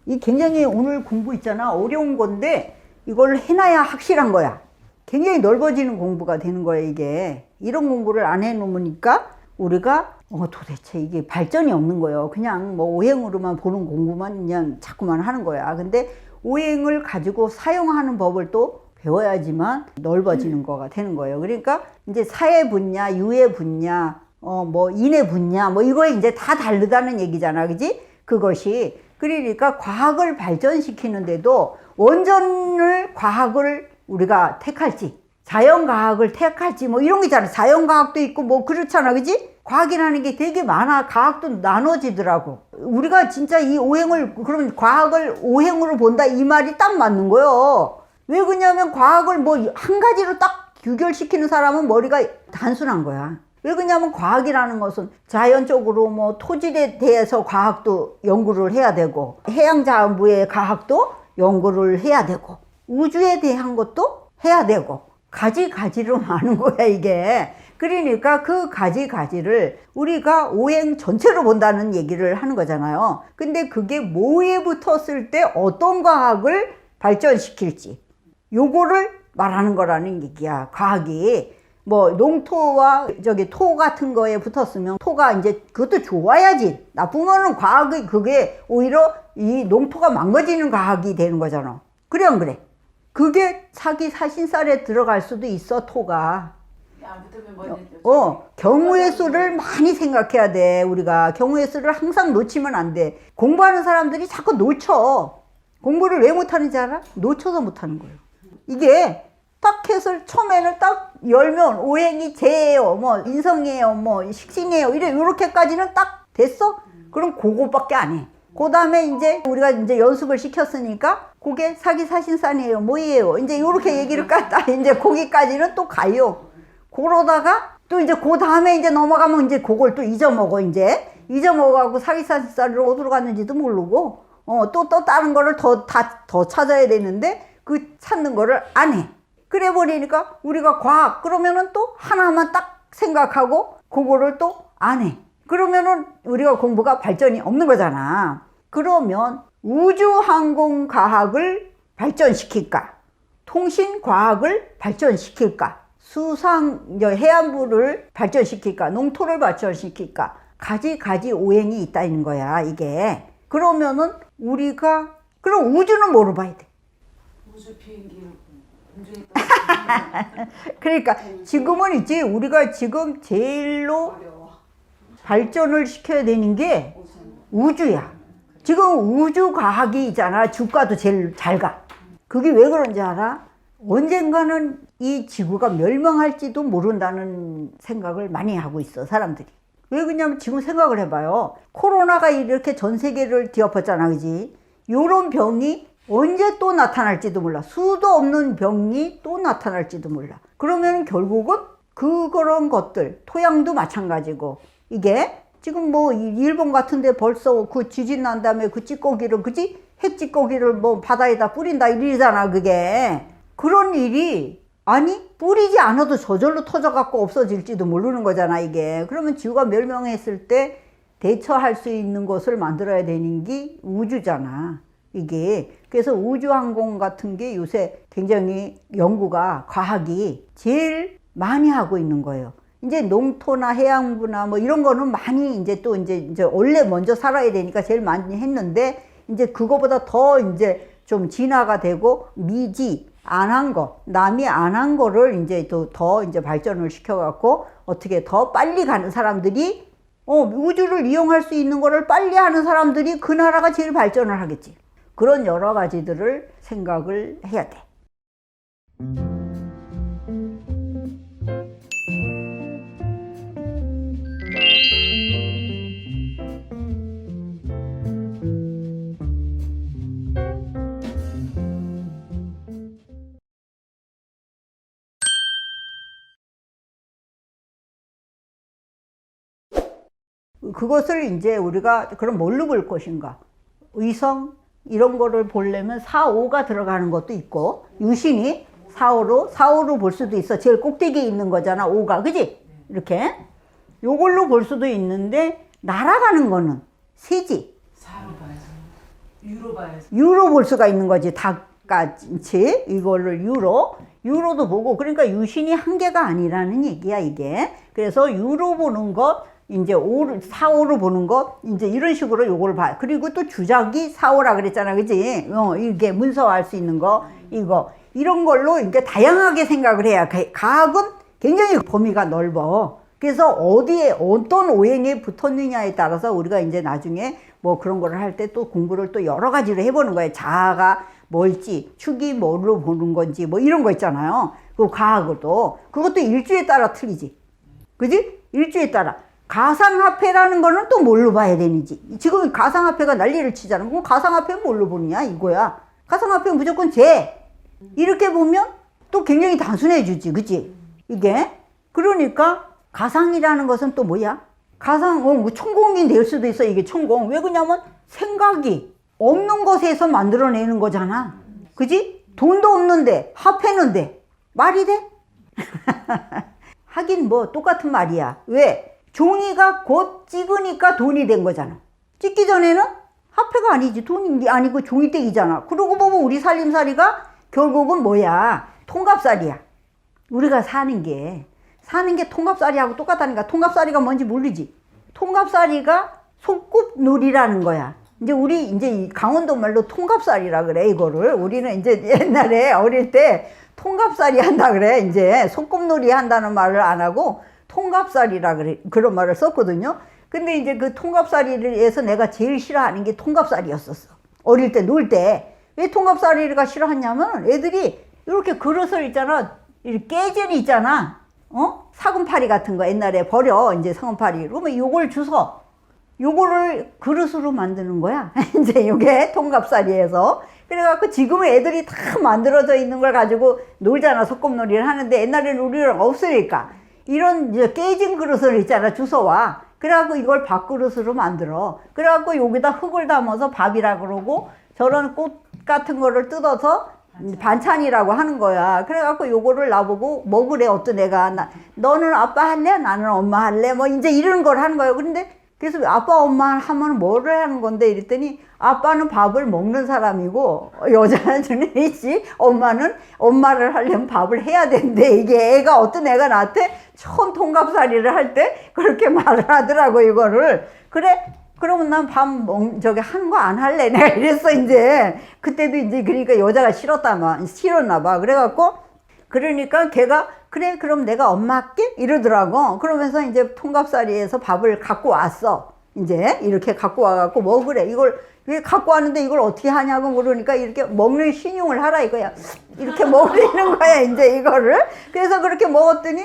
이 굉장히 오늘 공부 있잖아. 어려운 건데 이걸 해놔야 확실한 거야. 굉장히 넓어지는 공부가 되는 거야, 이게. 이런 공부를 안 해놓으니까 우리가 도대체 이게 발전이 없는 거예요. 그냥 뭐 오행으로만 보는 공부만 그냥 자꾸만 하는 거야. 근데 오행을 가지고 사용하는 법을 또 배워야지만 넓어지는 거가 되는 거예요. 그러니까 이제 사의 분야, 유의 분야, 뭐 인의 분야, 뭐 이거에 이제 다 다르다는 얘기잖아, 그지? 그것이. 그러니까 과학을 발전시키는데도 원전을 과학을 우리가 택할지, 자연과학을 택할지, 뭐 이런 게 있잖아. 자연과학도 있고 뭐 그렇잖아, 그지? 과학이라는 게 되게 많아. 과학도 나눠지더라고. 우리가 진짜 이 오행을, 그러면 과학을 오행으로 본다, 이 말이 딱 맞는 거예요. 왜 그러냐면 과학을 뭐 한 가지로 딱 규결시키는 사람은 머리가 단순한 거야. 왜 그러냐면 과학이라는 것은 자연적으로 뭐 토질에 대해서 과학도 연구를 해야 되고, 해양자원부의 과학도 연구를 해야 되고, 우주에 대한 것도 해야 되고, 가지가지로 많은 거야, 이게. 그러니까 그 가지가지를 우리가 오행 전체로 본다는 얘기를 하는 거잖아요. 근데 그게 뭐에 붙었을 때 어떤 과학을 발전시킬지, 요거를 말하는 거라는 얘기야. 과학이 뭐 농토와 토 같은 거에 붙었으면 토가 이제 그것도 좋아야지. 나쁘면은 과학이 그게 오히려 이 농토가 망가지는 과학이 되는 거잖아. 그래 안 그래? 그게 사기 사신살에 들어갈 수도 있어, 토가. 경우의 수를 많이 생각해야 돼. 우리가 경우의 수를 항상 놓치면 안 돼. 공부하는 사람들이 자꾸 놓쳐. 공부를 왜 못하는지 알아? 놓쳐서 못하는 거예요. 이게 딱 해서 처음에는 딱 열면 오행이 재예요, 뭐 인성이에요, 뭐 식신이에요, 이렇게까지는 딱 됐어? 그럼 그거밖에 안 해. 그 다음에 이제 우리가 이제 연습을 시켰으니까 그게 사기사신산이에요, 뭐예요, 이제 이렇게 얘기를 갖다 이제 거기까지는 또 가요. 그러다가 또 이제 그 다음에 이제 넘어가면 이제 그걸 또 잊어먹어. 이제 잊어먹어갖고 사기사신산으로 어디로 갔는지도 모르고 또 다른 거를 더 찾아야 되는데 그 찾는 거를 안 해. 그래 버리니까 우리가 과학 그러면은 또 하나만 딱 생각하고 그거를 또 안 해. 그러면은 우리가 공부가 발전이 없는 거잖아. 그러면 우주항공과학을 발전시킬까? 통신과학을 발전시킬까? 해안부를 발전시킬까? 농토를 발전시킬까? 가지 오행이 있다는 거야, 이게. 그러면은 우리가, 그럼 우주는 뭐로 봐야 돼? 우주 비행기 그러니까 지금은 이제 우리가 지금 제일로 발전을 시켜야 되는 게 우주야. 지금 우주과학이 있잖아. 주가도 제일 잘 가. 그게 왜 그런지 알아? 언젠가는 이 지구가 멸망할지도 모른다는 생각을 많이 하고 있어, 사람들이. 왜 그러냐면 지금 생각을 해봐요. 코로나가 이렇게 전 세계를 뒤엎었잖아, 그지? 요런 병이 언제 또 나타날지도 몰라. 수도 없는 병이 또 나타날지도 몰라. 그러면 결국은 그런 것들, 토양도 마찬가지고, 이게 지금 뭐 일본 같은데 벌써 그 지진 난 다음에 그 찌꺼기를, 그지? 핵찌꺼기를 뭐 바다에다 뿌린다 이러잖아, 그게. 그런 일이, 아니 뿌리지 않아도 저절로 터져갖고 없어질지도 모르는 거잖아, 이게. 그러면 지구가 멸망했을 때 대처할 수 있는 것을 만들어야 되는 게 우주잖아, 이게. 그래서 우주항공 같은 게 요새 굉장히 연구가, 과학이 제일 많이 하고 있는 거예요. 이제 농토나 해양부나 뭐 이런 거는 많이 이제 또 이제 원래 먼저 살아야 되니까 제일 많이 했는데, 이제 그거보다 더 이제 좀 진화가 되고 미지 안 한 거, 남이 안 한 거를 이제 또 더 이제 발전을 시켜갖고 어떻게 더 빨리 가는 사람들이, 우주를 이용할 수 있는 거를 빨리 하는 사람들이 그 나라가 제일 발전을 하겠지. 그런 여러 가지들을 생각을 해야 돼. 그것을 이제 우리가 그럼 뭘로 볼 것인가? 의성 이런 거를 보려면 4, 5가 들어가는 것도 있고, 유신이 4, 5로 볼 수도 있어. 제일 꼭대기에 있는 거잖아, 5가. 그지? 이렇게. 요걸로 볼 수도 있는데, 날아가는 거는 세지. 4로 봐야죠. 유로바에서. 유로 볼 수가 있는 거지. 닭같이 이거를 유로도 보고, 그러니까 유신이 한계가 아니라는 얘기야 이게. 그래서 유로 보는 것, 이제 4호로 보는 것, 이제 이런 식으로 요걸 봐. 그리고 또 주작이 4호라 그랬잖아, 그지? 이게 문서화할 수 있는 거, 이런 걸로 이제 다양하게 생각을 해야. 가학은 굉장히 범위가 넓어. 그래서 어디에 어떤 오행이 붙었느냐에 따라서 우리가 이제 나중에 뭐 그런 거를 할 때 또 공부를 또 여러 가지로 해보는 거예요. 자아가 뭘지, 축이 뭐로 보는 건지, 뭐 이런 거 있잖아요. 그 가학도 그것도 일주에 따라 틀리지, 그지? 일주에 따라. 가상화폐라는 거는 또 뭘로 봐야 되는지. 지금 가상화폐가 난리를 치잖아. 그럼 가상화폐는 뭘로 보느냐 이거야. 가상화폐는 무조건 재. 이렇게 보면 또 굉장히 단순해지지, 그치? 이게. 그러니까 가상이라는 것은 또 뭐야? 가상, 뭐 천공이 될 수도 있어, 이게 천공. 왜 그러냐면 생각이 없는 것에서 만들어내는 거잖아. 그지? 돈도 없는데, 화폐는데. 말이 돼? 하긴 뭐 똑같은 말이야. 왜? 종이가 곧 찍으니까 돈이 된 거잖아. 찍기 전에는 화폐가 아니지, 돈이 아니고 종이떼기잖아. 그러고 보면 우리 살림살이가 결국은 뭐야? 통갑살이야. 우리가 사는 게 통갑살이하고 똑같다니까. 통갑살이가 뭔지 모르지? 통갑살이가 손꼽놀이라는 거야. 이제 우리 이제 강원도 말로 통갑살이라 그래, 이거를. 우리는 이제 옛날에 어릴 때 통갑살이 한다 그래. 이제 손꼽놀이 한다는 말을 안 하고 통갑살이라 그래. 그런 말을 썼거든요. 근데 이제 그 통갑살이에서 내가 제일 싫어하는 게 통갑살이었었어. 어릴 때 놀 때. 왜 통갑살이가 싫어하냐면 애들이 이렇게 그릇을 있잖아. 이렇게 깨전이 있잖아. 사금파리 같은 거 옛날에 버려. 이제 사금파리. 그러면 요걸 주워. 요거를 그릇으로 만드는 거야. 이제 요게 통갑살이에서. 그래갖고 지금은 애들이 다 만들어져 있는 걸 가지고 놀잖아. 소꿉놀이를 하는데 옛날에는 우리는 없으니까. 이런 이제 깨진 그릇을 있잖아. 주워와. 그래갖고 이걸 밥그릇으로 만들어. 그래갖고 여기다 흙을 담아서 밥이라 그러고 저런 꽃 같은 거를 뜯어서 반찬이라고 하는 거야. 그래갖고 요거를 나보고 먹으래. 어떤 애가 너는 아빠 할래? 나는 엄마 할래? 뭐 이제 이런 걸 하는 거예요. 근데 그래서 아빠 엄마 하면 뭐를 하는 건데 이랬더니 아빠는 밥을 먹는 사람이고 여자는 있지, 엄마를 하려면 밥을 해야 된대. 이게 애가 어떤 애가 나한테 처음 통갑살이를 할 때 그렇게 말을 하더라고. 이거를. 그래, 그러면 난 밥 하는 거 안 할래. 내가 이랬어. 이제 그때도 이제 그러니까 여자가 싫었나 봐. 그러니까 걔가 그래, 그럼 내가 엄마 할게? 이러더라고. 그러면서 이제 통갑살이에서 밥을 갖고 왔어. 이제 이렇게 갖고 와갖고 먹으래. 이걸 왜 갖고 왔는데 이걸 어떻게 하냐고 그러니까 이렇게 먹는 신용을 하라 이거야. 이렇게 먹으려는 거야, 이제 이거를. 그래서 그렇게 먹었더니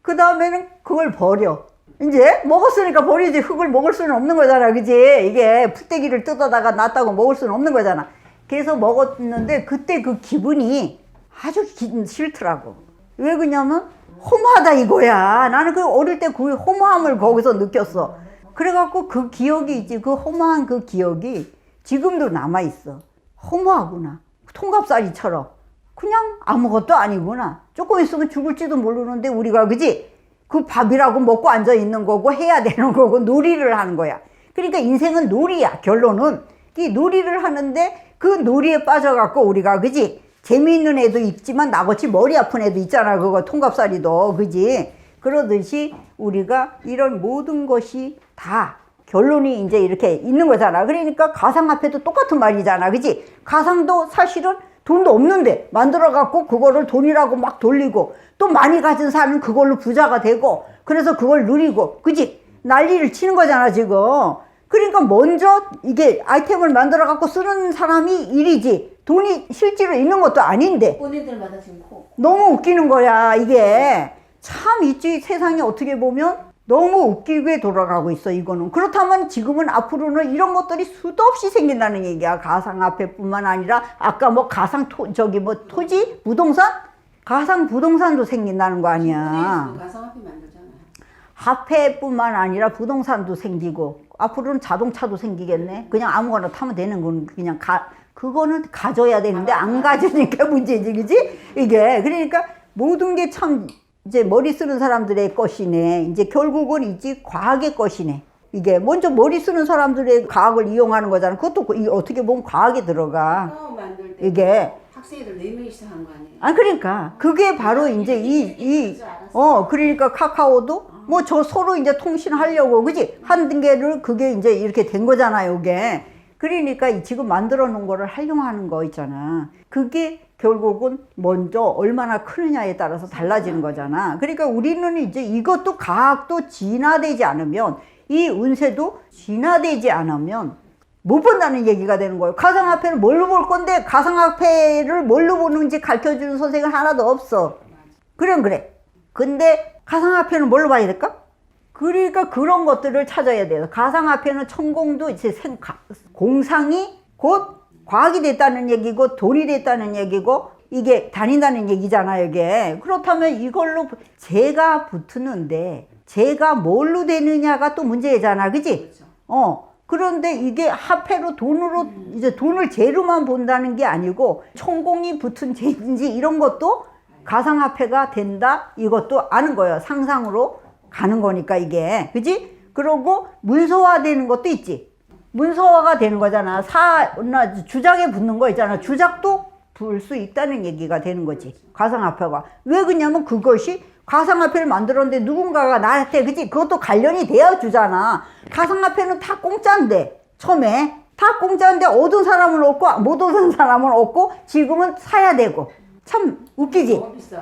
그 다음에는 그걸 버려. 이제 먹었으니까 버리지. 흙을 먹을 수는 없는 거잖아, 그지? 이게 풀떼기를 뜯어다가 놨다고 먹을 수는 없는 거잖아. 그래서 먹었는데 그때 그 기분이 아주 싫더라고. 왜 그러냐면 허무하다 이거야. 나는 그 어릴 때 그 허무함을 거기서 느꼈어. 그래갖고 그 기억이 있지. 그 허무한 그 기억이 지금도 남아있어. 허무하구나. 통갑살이처럼. 그냥 아무것도 아니구나. 조금 있으면 죽을지도 모르는데 우리가, 그지? 그 밥이라고 먹고 앉아 있는 거고 해야 되는 거고 놀이를 하는 거야. 그러니까 인생은 놀이야. 결론은 이 놀이를 하는데 그 놀이에 빠져갖고 우리가, 그지? 재미있는 애도 있지만 나같이 머리 아픈 애도 있잖아. 그거 통갑살이도, 그지? 그러듯이 우리가 이런 모든 것이 다 결론이 이제 이렇게 있는 거잖아. 그러니까 가상화폐도 똑같은 말이잖아, 그지? 가상도 사실은 돈도 없는데 만들어갖고 그거를 돈이라고 막 돌리고 또 많이 가진 사람은 그걸로 부자가 되고 그래서 그걸 누리고, 그지? 난리를 치는 거잖아 지금. 그러니까 먼저 이게 아이템을 만들어갖고 쓰는 사람이 일이지 돈이 실제로 있는 것도 아닌데 본인들마다 지금 너무 웃기는 거야. 이게 참 있지. 세상이 어떻게 보면 너무 웃기게 돌아가고 있어 이거는. 그렇다면 지금은 앞으로는 이런 것들이 수도 없이 생긴다는 얘기야. 가상화폐뿐만 아니라 아까 뭐 토지? 부동산? 가상 부동산도 생긴다는 거 아니야. 가상화폐 만들잖아요. 화폐뿐만 아니라 부동산도 생기고 앞으로는 자동차도 생기겠네. 그냥 아무거나 타면 되는 건 그냥 그거는 가져야 되는데 안 가지니까 문제지, 그지? 이게 그러니까 모든 게 참 이제 머리 쓰는 사람들의 것이네. 이제 결국은 이제 과학의 것이네. 이게 먼저 머리 쓰는 사람들의 과학을 이용하는 거잖아. 그것도 어떻게 보면 과학이 들어가. 처음 만들 때 이게. 학생애들 4명이서 한 거 아니에요? 아, 그러니까. 그게 바로 이제 그러니까 카카오도 뭐 저 서로 이제 통신하려고, 그지? 한 단계를 그게 이제 이렇게 된 거잖아요, 이게. 그러니까 지금 만들어 놓은 거를 활용하는 거 있잖아. 그게 결국은 먼저 얼마나 크느냐에 따라서 달라지는 거잖아. 그러니까 우리는 이제 이것도 과학도 진화되지 않으면, 이 운세도 진화되지 않으면 못 본다는 얘기가 되는 거예요. 가상화폐를 뭘로 볼 건데, 가상화폐를 뭘로 보는지 가르쳐주는 선생은 하나도 없어. 그래. 근데 가상화폐는 뭘로 봐야 될까? 그러니까 그런 것들을 찾아야 돼요. 가상화폐는 천공도 이제 공상이 곧 과학이 됐다는 얘기고 돈이 됐다는 얘기고 이게 다닌다는 얘기잖아요, 이게. 그렇다면 이걸로 재가 붙는데 재가 뭘로 되느냐가 또 문제잖아, 그지? 그렇죠. 그런데 이게 화폐로 돈으로 이제 돈을 재료만 본다는 게 아니고 천공이 붙은 재인지 이런 것도 가상화폐가 된다, 이것도 아는 거예요. 상상으로 가는 거니까 이게, 그지? 그러고 문서화되는 것도 있지. 문서화가 되는 거잖아. 주작에 붙는 거 있잖아. 주작도 불 수 있다는 얘기가 되는 거지, 가상화폐가. 왜 그러냐면 그것이 가상화폐를 만들었는데 누군가가 나한테, 그치? 그것도 관련이 돼야 주잖아. 가상화폐는 다 공짜인데, 처음에 다 공짜인데 얻은 사람은 없고 못 얻은 사람은 없고 지금은 사야 되고. 참 웃기지? 너무 비싸.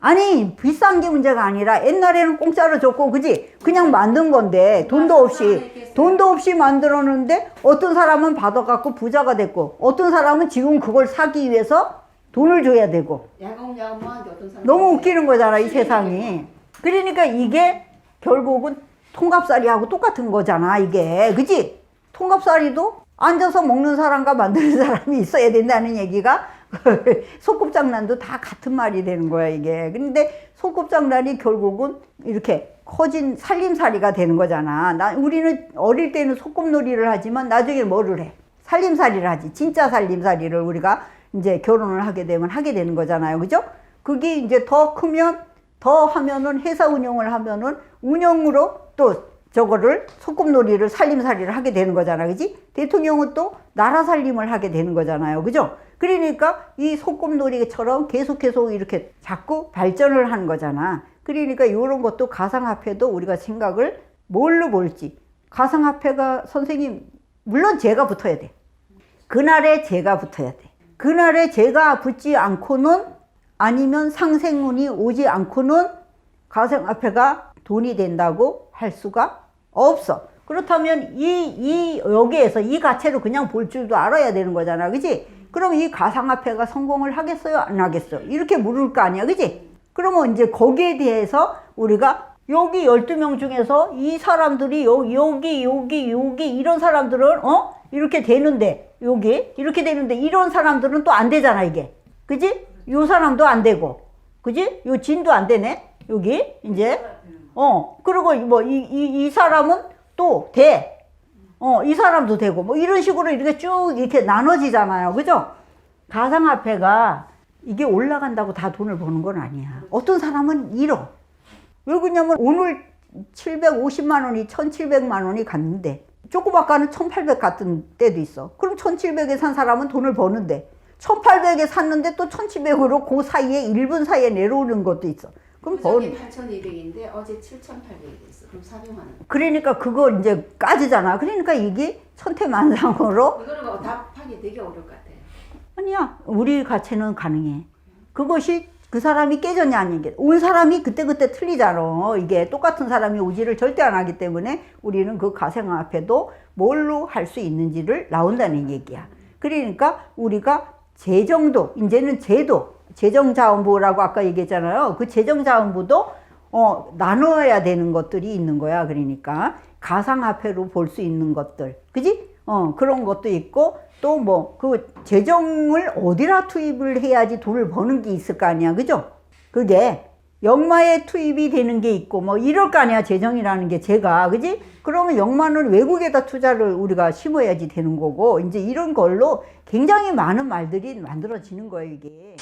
아니, 비싼 게 문제가 아니라 옛날에는 공짜로 줬고, 그지? 그냥 만든 건데 돈도 없이 만들었는데 어떤 사람은 받아갖고 부자가 됐고 어떤 사람은 지금 그걸 사기 위해서 돈을 줘야 되고. 야금야금 하는데 어떤 사람 너무 웃기는 거잖아, 이 세상이. 그러니까 이게 결국은 통갑살이하고 똑같은 거잖아, 이게. 그지? 통갑살이도 앉아서 먹는 사람과 만드는 사람이 있어야 된다는 얘기가 소꿉장난도 다 같은 말이 되는 거야, 이게. 근데 소꿉장난이 결국은 이렇게 커진 살림살이가 되는 거잖아. 우리는 어릴 때는 소꿉놀이를 하지만 나중에 뭐를 해? 살림살이를 하지. 진짜 살림살이를 우리가 이제 결혼을 하게 되면 하게 되는 거잖아요. 그죠? 그게 이제 더 크면 더 하면은 회사 운영을 하면은 운영으로 또 저거를 소꿉놀이를 살림살이를 하게 되는 거잖아. 그지? 대통령은 또 나라 살림을 하게 되는 거잖아요. 그죠? 그러니까 이 소꿉놀이처럼 계속 이렇게 자꾸 발전을 하는 거잖아. 그러니까 이런 것도 가상화폐도 우리가 생각을 뭘로 볼지. 가상화폐가 선생님, 물론 재가 붙어야 돼. 그날에 재가 붙어야 돼. 그날에 재가 붙지 않고는, 아니면 상생운이 오지 않고는 가상화폐가 돈이 된다고 할 수가 없어. 그렇다면 여기에서 이 가치로 그냥 볼 줄도 알아야 되는 거잖아. 그지? 그럼 이 가상화폐가 성공을 하겠어요? 안 하겠어요? 이렇게 물을 거 아니야. 그지? 그러면 이제 거기에 대해서 우리가 여기 12명 중에서 이 사람들이 여기 이런 사람들은 이렇게 되는데, 여기 이렇게 되는데 이런 사람들은 또 안 되잖아, 이게. 그지? 요 사람도 안 되고, 그지? 요 진도 안 되네. 여기 이제 그리고 뭐 이 사람은 또 돼. 이 사람도 되고, 뭐 이런 식으로 이렇게 쭉 이렇게 나눠지잖아요. 그죠? 가상화폐가 이게 올라간다고 다 돈을 버는 건 아니야. 어떤 사람은 잃어. 왜 그러냐면 오늘 750만 원이 1700만 원이 갔는데 조금 아까는 1800 갔던 때도 있어. 그럼 1700에 산 사람은 돈을 버는데 1800에 샀는데 또 1700으로 그 사이에 1분 사이에 내려오는 것도 있어. 그럼 그저께 8200인데 어제 7800이 됐어. 그럼 400만 원. 그러니까 그거 이제 까지잖아. 그러니까 이게 천태만상으로. 이거를 답하기 되게 어려울 것 같아요. 아니야. 우리 가치는 가능해. 그것이 그 사람이 깨졌냐 아닌 게. 온 사람이 그때 틀리잖아. 이게 똑같은 사람이 오지를 절대 안 하기 때문에 우리는 그 가상화폐도 뭘로 할 수 있는지를 나온다는 얘기야. 그러니까 우리가 재정도, 이제는 재정자원부라고 아까 얘기했잖아요. 그 재정자원부도 나눠야 되는 것들이 있는 거야. 그러니까 가상화폐로 볼 수 있는 것들, 그지? 그런 것도 있고, 또 뭐 그 재정을 어디다 투입을 해야지 돈을 버는 게 있을 거 아니야, 그죠? 그게 역마에 투입이 되는 게 있고 뭐 이럴 거 아니야, 재정이라는 게. 제가, 그지? 그러면 역마는 외국에다 투자를 우리가 심어야지 되는 거고, 이제 이런 걸로 굉장히 많은 말들이 만들어지는 거예요, 이게.